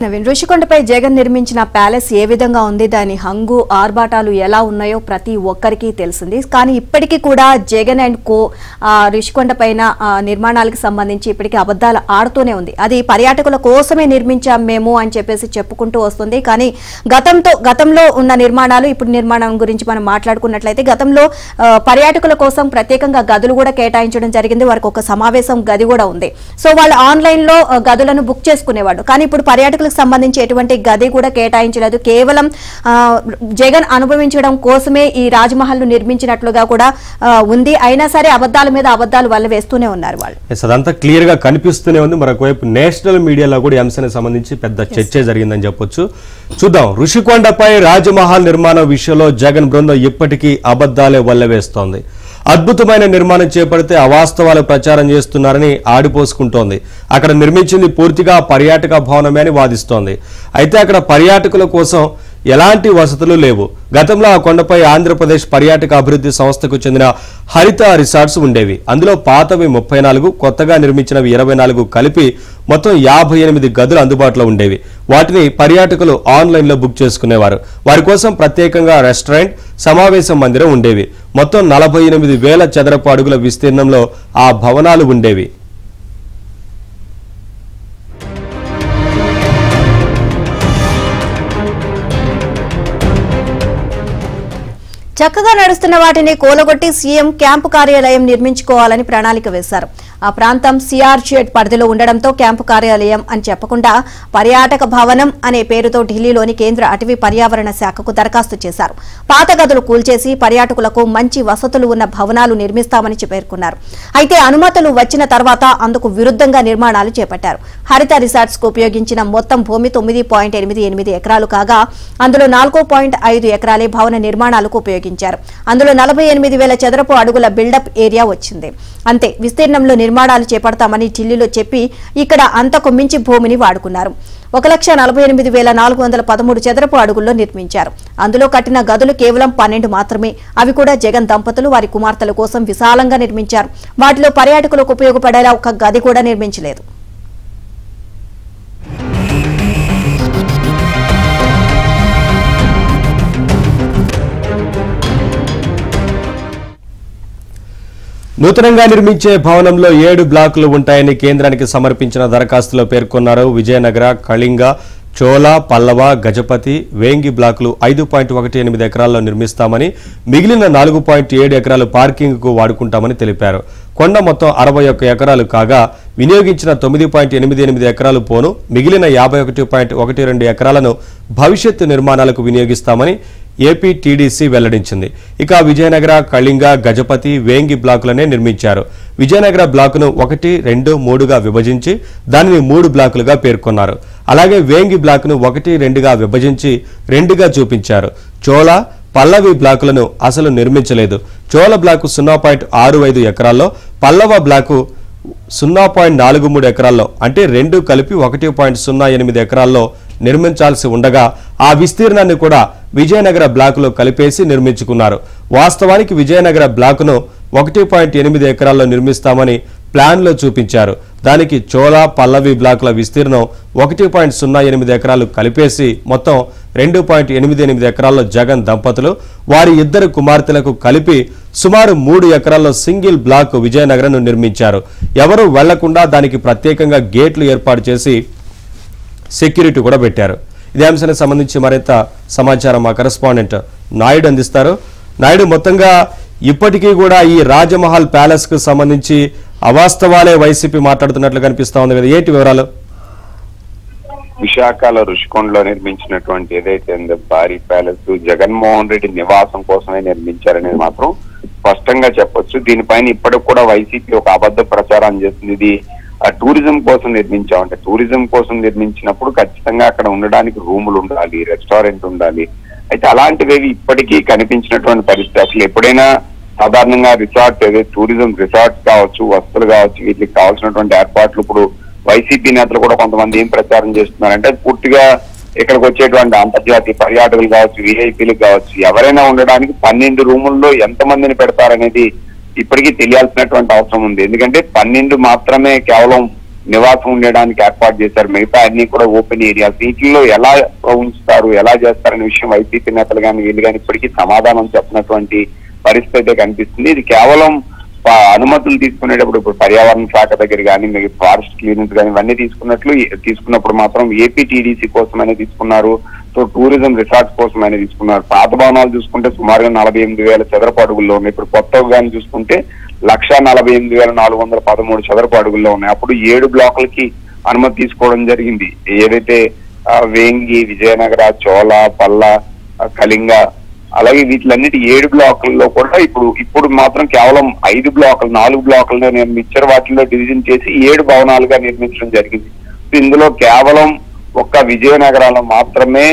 నవీన్, రుషికొండపై జగన్ నిర్మించిన ప్యాలెస్ ఏ విధంగా ఉంది, దాని హంగు ఆర్భాటాలు ఎలా ఉన్నాయో ప్రతి ఒక్కరికి తెలిసింది. కానీ ఇప్పటికీ కూడా జగన్ అండ్ కో రుషికొండ పైన నిర్మాణాలకు సంబంధించి ఇప్పటికీ అబద్ధాలు ఆడుతూనే ఉంది. అది పర్యాటకుల కోసమే నిర్మించాం మేము అని చెప్పేసి చెప్పుకుంటూ వస్తుంది. కానీ గతంలో ఉన్న నిర్మాణాలు ఇప్పుడు నిర్మాణం గురించి మనం మాట్లాడుకున్నట్లయితే గతంలో పర్యాటకుల కోసం ప్రత్యేకంగా గదులు కూడా కేటాయించడం జరిగింది. వారికి ఒక సమావేశం గది కూడా ఉంది. సో వాళ్ళు ఆన్లైన్ లో గదులను బుక్ చేసుకునేవాడు. కానీ ఇప్పుడు పర్యాటకులకు సంబంధించి ఎటువంటి గది కూడా కేటాయించలేదు. కేవలం జగన్ అనుభవించడం కోసమే ఈ రాజ్మహల్ ను నిర్మించినట్లుగా కూడా ఉంది. అయినా సరే అబద్ధాల మీద అబద్ధాలు వల్ల వేస్తూనే ఉన్నారు వాళ్ళు. అదంతా క్లియర్ గా కనిపిస్తూనే ఉంది. మరొకవైపు నేషనల్ మీడియాలో కూడా ఈ అంశానికి సంబంధించి పెద్ద చర్చ జరిగిందని చెప్పొచ్చు. చూద్దాం, రుషికొండపై రాజ్మహల్ నిర్మాణం విషయంలో జగన్ బృందం ఇప్పటికీ అబద్ధాలే వల్లవేస్తోంది. అద్భుతమైన నిర్మాణం చేపడితే అవాస్తవాలు ప్రచారం చేస్తున్నారని ఆడిపోసుకుంటోంది. అక్కడ నిర్మించింది పూర్తిగా పర్యాటక భవనమే అని వాదిస్తోంది. అయితే అక్కడ పర్యాటకుల కోసం ఎలాంటి వసతులు లేవు. గతంలో ఆ కొండపై ఆంధ్రప్రదేశ్ పర్యాటక అభివృద్ధి సంస్థకు చెందిన హరిత రిసార్ట్స్ ఉండేవి. అందులో పాతవి 34, కొత్తగా నిర్మించినవి 24 కలిపి మొత్తం 58 గదులు అందుబాటులో ఉండేవి. వాటిని పర్యాటకులు ఆన్లైన్లో బుక్ చేసుకునేవారు. వారి కోసం ప్రత్యేకంగా రెస్టారెంట్, సమావేశ మందిరం ఉండేవి. మొత్తం 48,000 చదరపు అడుగుల విస్తీర్ణంలో ఆ భవనాలు ఉండేవి. చక్కగా నడుస్తున్న వాటిని కూలగొట్టి సీఎం క్యాంపు కార్యాలయం నిర్మించుకోవాలని ప్రణాళిక వేశారు. ఆ ప్రాంతం సిఆర్జెడ్ పరిధిలో ఉండడంతో క్యాంపు కార్యాలయం అని చెప్పకుండా పర్యాటక భవనం అనే పేరుతో ఢిల్లీలోని కేంద్ర అటవీ పర్యావరణ శాఖకు దరఖాస్తు చేశారు. పాత గదులు కూల్చేసి పర్యాటకులకు మంచి వసతులు ఉన్న భవనాలు నిర్మిస్తామని పేర్కొన్నారు. అయితే అనుమతులు వచ్చిన తర్వాత అందుకు విరుద్ధంగా నిర్మాణాలు చేపట్టారు. హరిత రిసార్ట్స్ కు ఉపయోగించిన మొత్తం భూమి 9.88 ఎకరాలు కాగా అందులో 4.5 ఎకరాలే భవన నిర్మాణాలకు ఉపయోగించారు. అందులో 48,000 చదరపు అడుగుల బిల్డప్ ఏరియా వచ్చింది. అంతే, విస్తీర్ణంలో నిర్మాణాలు చేపడతామని ఢిల్లీలో చెప్పి ఇక్కడ అంతకు మించి భూమిని వాడుకున్నారు. 1,48,413 చదరపు అడుగుల్లో నిర్మించారు. అందులో కట్టిన గదులు కేవలం 12 మాత్రమే. అవి కూడా జగన్ దంపతులు వారి కుమార్తెల కోసం విశాలంగా నిర్మించారు. వాటిలో పర్యాటకులకు ఉపయోగపడేలా ఒక గది కూడా నిర్మించలేదు. నూతనంగా నిర్మించే భవనంలో 7 బ్లాకులు ఉంటాయని కేంద్రానికి సమర్పించిన దరఖాస్తులో పేర్కొన్నారు. విజయనగర, కళింగ, చోళ, పల్లవ, గజపతి, వేంగి బ్లాకులు 5.18 ఎకరాల్లో నిర్మిస్తామని, మిగిలిన 4.7 ఎకరాలు పార్కింగ్ కు వాడుకుంటామని తెలిపారు. కొండ మొత్తం 61 ఎకరాలు కాగా వినియోగించిన 9.88 ఎకరాలు పోను, మిగిలిన 51.12 ఎకరాలను భవిష్యత్తు నిర్మాణాలకు వినియోగిస్తామని ఏపీటీడీసీ వెల్లడించింది. ఇక విజయనగర, కళింగ, గజపతి, వేంగి బ్లాకులనే నిర్మించారు. విజయనగర బ్లాకును 1, 2, 3గా విభజించి దానిని 3 బ్లాకులుగా పేర్కొన్నారు. అలాగే వేంగి బ్లాకును 1, 2గా విభజించి 2గా చూపించారు. చోళ, పల్లవి బ్లాకులను అసలు నిర్మించలేదు. చోళ బ్లాకు 0.65 ఎకరాల్లో, పల్లవ బ్లాకు 0.43 ఎకరాల్లో, అంటే 2 కలిపి 1.08 ఎకరాల్లో నిర్మించాల్సి ఉండగా ఆ విస్తీర్ణాన్ని కూడా విజయనగర బ్లాకులో కలిపేసి నిర్మించుకున్నారు. వాస్తవానికి విజయనగర బ్లాకును 1.8 ఎకరాల్లో నిర్మిస్తామని ప్లాన్లో చూపించారు. దానికి చోళ, పల్లవి బ్లాకుల విస్తీర్ణం 1.08 ఎకరాలు కలిపేసి మొత్తం 2.88 ఎకరాల్లో జగన్ దంపతులు వారి 2 కుమార్తెలకు కలిపి సుమారు 3 ఎకరాల్లో సింగిల్ బ్లాక్ విజయనగరంను నిర్మించారు. ఎవరూ వెళ్లకుండా దానికి ప్రత్యేకంగా గేట్లు ఏర్పాటు చేసి సెక్యూరిటీ కూడా పెట్టారు. ఇదే అంశానికి సంబంధించి మరింత సమాచారం మా కరెస్పాండెంట్ నాయుడు అందిస్తారు. నాయుడు, మొత్తంగా ఇప్పటికీ కూడా ఈ రాజ్మహల్ ప్యాలెస్ కు సంబంధించి అవాస్తవాలే వైసీపీ మాట్లాడుతున్నట్లు కనిపిస్తా ఉంది కదా, ఏంటి వివరాలు? విశాఖలో రుషికొండలో నిర్మించినటువంటి ఏదైతే భారీ ప్యాలెస్ జగన్మోహన్ రెడ్డి నివాసం కోసమే నిర్మించారనేది మాత్రం స్పష్టంగా చెప్పొచ్చు. దీనిపైన ఇప్పటికి కూడా వైసీపీ ఒక అబద్ధ ప్రచారం చేస్తుంది. ఇది టూరిజం కోసం నిర్మించామంటే, టూరిజం కోసం నిర్మించినప్పుడు ఖచ్చితంగా అక్కడ ఉండడానికి రూములు ఉండాలి, రెస్టారెంట్ ఉండాలి. అయితే అలాంటివి ఇప్పటికీ కనిపించినటువంటి పరిస్థితి. అసలు ఎప్పుడైనా సాధారణంగా రిసార్ట్ ఏదైతే టూరిజం రిసార్ట్స్ కావచ్చు, వసతులు కావచ్చు, వీటికి కావాల్సినటువంటి ఏర్పాట్లు ఇప్పుడు వైసీపీ నేతలు కూడా కొంతమంది ఏం ప్రచారం చేస్తున్నారంటే పూర్తిగా ఇక్కడికి వచ్చేటువంటి అంతర్జాతీయ పర్యాటకులు కావచ్చు, విఐపీలకు కావచ్చు, ఎవరైనా ఉండడానికి 12 రూముల్లో ఎంతమందిని పెడతారనేది ఇప్పటికీ తెలియాల్సినటువంటి అవసరం ఉంది. ఎందుకంటే 12 మాత్రమే కేవలం నివాసం ఉండడానికి ఏర్పాటు చేశారు. మిగతా అన్ని కూడా ఓపెన్ ఏరియాస్. వీటిల్లో ఎలా ఉంచుతారు, ఎలా చేస్తారనే విషయం వైసీపీ నేతలు కానీ వీళ్ళు కానీ ఇప్పటికీ సమాధానం చెప్పినటువంటి పరిస్థితి కనిపిస్తుంది. ఇది కేవలం అనుమతులు తీసుకునేటప్పుడు ఇప్పుడు పర్యావరణ శాఖ దగ్గర కానీ మీకు ఫారెస్ట్ క్లియరెన్స్ కానీ ఇవన్నీ తీసుకున్నప్పుడు మాత్రం ఏపీటీడీసీ కోసమైనా తీసుకున్నారు, సో టూరిజం రిసార్ట్స్ కోసమైనా తీసుకున్నారు. పాత భవనాలు చూసుకుంటే సుమారుగా 48,000 చదరపు అడుగుల్లో ఉన్నాయి. ఇప్పుడు కొత్తగా కానీ చూసుకుంటే 148,413 చదరపు అడుగుల్లో ఉన్నాయి. అప్పుడు 7 బ్లాకులకి అనుమతి తీసుకోవడం జరిగింది. ఏదైతే వేంగి, విజయనగర, చోళ, పల్ల, కళింగ అలాగే వీటిలన్నిటి 7 బ్లాకుల్లో కూడా ఇప్పుడు మాత్రం కేవలం 5 బ్లాకులు 4 బ్లాకులను నిర్మించారు. వాటిలో డివిజన్ చేసి 7 భవనాలుగా నిర్మించడం జరిగింది. ఇందులో కేవలం ఒక్క విజయనగరంలో మాత్రమే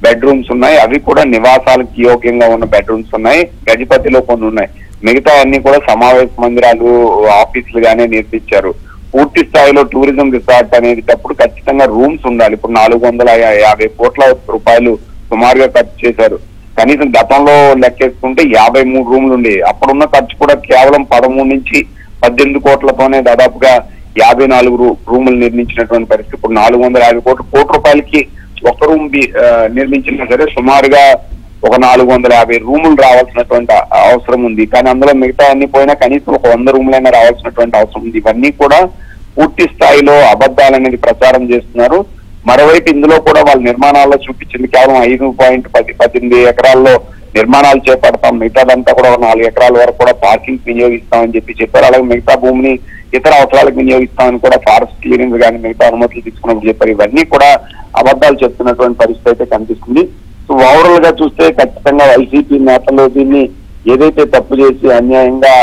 బెడ్రూమ్స్ ఉన్నాయి. అవి కూడా నివాసాలకు యోగ్యంగా ఉన్న బెడ్రూమ్స్ ఉన్నాయి. గజపతిలో కొన్ని ఉన్నాయి. మిగతా అన్ని కూడా సమావేశ మందిరాలు, ఆఫీసులు గానే నిర్మించారు. పూర్తి స్థాయిలో టూరిజం రిసార్ట్ అనేది అప్పుడు ఖచ్చితంగా రూమ్స్ ఉండాలి. ఇప్పుడు 450 కోట్ల రూపాయలు సుమారుగా ఖర్చు చేశారు. కనీసం గతంలో లెక్కేసుకుంటే 53 రూములు ఉండేవి. అప్పుడున్న ఖర్చు కూడా కేవలం 13 నుంచి 18 కోట్లతోనే దాదాపుగా 54 రూములు నిర్మించినటువంటి పరిస్థితి. ఇప్పుడు 450 కోట్ల రూపాయలకి ఒక రూమ్ నిర్మించినా సరే సుమారుగా ఒక 450 రూములు రావాల్సినటువంటి అవసరం ఉంది. కానీ అందులో మిగతా అన్ని పోయినా కనీసం ఒక 100 రూములైనా రావాల్సినటువంటి అవసరం ఉంది. ఇవన్నీ కూడా పూర్తి స్థాయిలో అబద్ధాలనేది ప్రచారం చేస్తున్నారు. మరోవైపు ఇందులో కూడా వాళ్ళ నిర్మాణాల్లో చూపించింది కేవలం 5.18 ఎకరాల్లో నిర్మాణాలు చేపడతాం, మిగతాదంతా కూడా 4 ఎకరాల వరకు కూడా పార్కింగ్ వినియోగిస్తామని చెప్పారు. అలాగే మిగతా భూమిని ఇతర అవసరాలకు వినియోగిస్తామని కూడా ఫారెస్ట్ క్లియరెన్స్ కానీ మిగతా అనుమతులు తీసుకున్నప్పుడు చెప్పారు. ఇవన్నీ కూడా అబద్ధాలు చెప్తున్నటువంటి పరిస్థితి అయితే కనిపిస్తుంది. సో ఓవరాల్ గా చూస్తే ఖచ్చితంగా వైసీపీ నేతలు దీన్ని ఏదైతే తప్పు చేసి అన్యాయంగా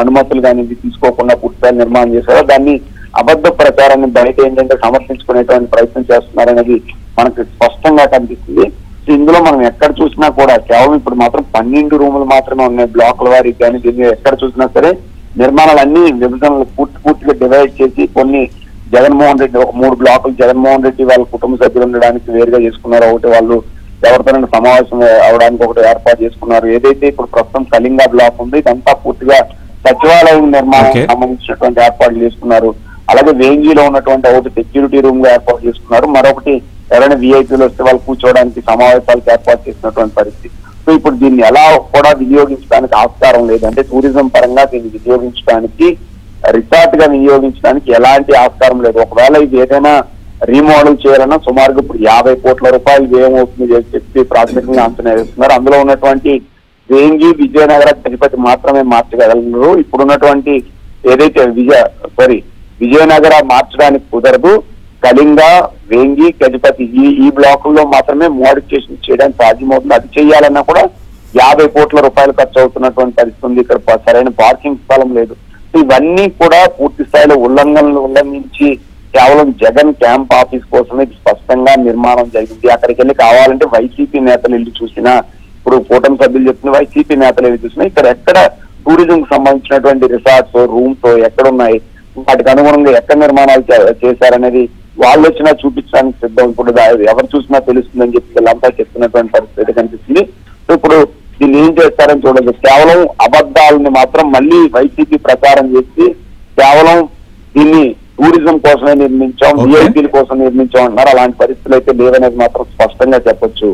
అనుమతులు కానీ తీసుకోకుండా పూర్తిగా నిర్మాణం చేశారో దాన్ని అబద్ధ ప్రచారాన్ని బయట ఏంటంటే సమర్థించుకునేటువంటి ప్రయత్నం చేస్తున్నారనేది మనకు స్పష్టంగా కనిపిస్తుంది. ఇందులో మనం ఎక్కడ చూసినా కూడా కేవలం ఇప్పుడు మాత్రం 12 రూములు మాత్రమే ఉన్నాయి బ్లాకుల వారికి. కానీ దీన్ని ఎక్కడ చూసినా సరే నిర్మాణాలన్నీ విభజనలు పూర్తిగా డివైడ్ చేసి కొన్ని జగన్మోహన్ రెడ్డి 3 బ్లాకులు జగన్మోహన్ రెడ్డి వాళ్ళ కుటుంబ సభ్యులు ఉండడానికి వేరుగా చేసుకున్నారు. ఒకటి వాళ్ళు ఎవరితోనైనా సమావేశం అవడానికి ఒకటి ఏర్పాటు చేసుకున్నారు. ఏదైతే ఇప్పుడు ప్రస్తుతం కళింగ బ్లాక్ ఉంది ఇదంతా పూర్తిగా సచివాలయం నిర్మాణం సంబంధించినటువంటి ఏర్పాట్లు చేసుకున్నారు. అలాగే వేంగిలో ఉన్నటువంటి ఒకటి సెక్యూరిటీ రూమ్ గా ఏర్పాటు చేసుకున్నారు. మరొకటి ఎవరైనా విఐపీలు వస్తే వాళ్ళు కూర్చోవడానికి సమావేశాలకు ఏర్పాటు చేసినటువంటి పరిస్థితి. సో ఇప్పుడు దీన్ని ఎలా కూడా వినియోగించడానికి ఆస్కారం లేదు. అంటే టూరిజం పరంగా దీన్ని వినియోగించడానికి రిసార్ట్ గా వినియోగించడానికి ఎలాంటి ఆస్కారం లేదు. ఒకవేళ ఇది ఏదైనా రీమోడల్ చేయాలన్నా సుమారుగా ఇప్పుడు 50 కోట్ల రూపాయలు వ్యయం అవుతుంది చెప్పి ప్రాథమికంగా అంచనా వేస్తున్నారు. అందులో ఉన్నటువంటి వేంగి, విజయనగర, గజపతి మాత్రమే మార్చగలరు. ఇప్పుడున్నటువంటి ఏదైతే విజయనగర మార్చడానికి కుదరదు. కళింగ, వేంగి, గజపతి ఈ బ్లాకుల్లో మాత్రమే మోడిఫికేషన్ చేయడానికి సాధ్యమవుతుంది. అది చేయాలన్నా కూడా 50 కోట్ల రూపాయలు ఖర్చు అవుతున్నటువంటి పరిస్థితి ఉంది. ఇక్కడ సరైన పార్కింగ్ స్థలం లేదు. ఇవన్నీ కూడా పూర్తి స్థాయిలో ఉల్లంఘించి కేవలం జగన్ క్యాంప్ ఆఫీస్ కోసమే స్పష్టంగా నిర్మాణం జరిగింది. అక్కడికి వెళ్ళి కావాలంటే వైసీపీ నేతలు వెళ్ళి చూసినా, ఇప్పుడు కూటమి సభ్యులు చెప్తున్న వైసీపీ నేతలు వెళ్ళి చూసినా ఇక్కడ ఎక్కడ టూరిజం కి సంబంధించినటువంటి రిసార్ట్స్, రూమ్స్ ఎక్కడున్నాయి, వాటికి అనుగుణంగా ఎక్కడ నిర్మాణాలు చేశారనేది వాళ్ళు వచ్చినా చూపించడానికి సిద్ధం. ఇప్పుడు ఎవరు చూసినా తెలుస్తుందని చెప్పి వీళ్ళంతా చెప్తున్నటువంటి పరిస్థితి కనిపిస్తుంది. సో ఇప్పుడు దీన్ని ఏం చేస్తారని చూడదు. కేవలం అబద్ధాలని మాత్రం మళ్ళీ వైసీపీ ప్రచారం చేసి కేవలం దీన్ని టూరిజం కోసమే నిర్మించాం, విఐపీల కోసం నిర్మించాం అంటున్నారు. అలాంటి పరిస్థితులు అయితే లేవనేది మాత్రం స్పష్టంగా చెప్పొచ్చు.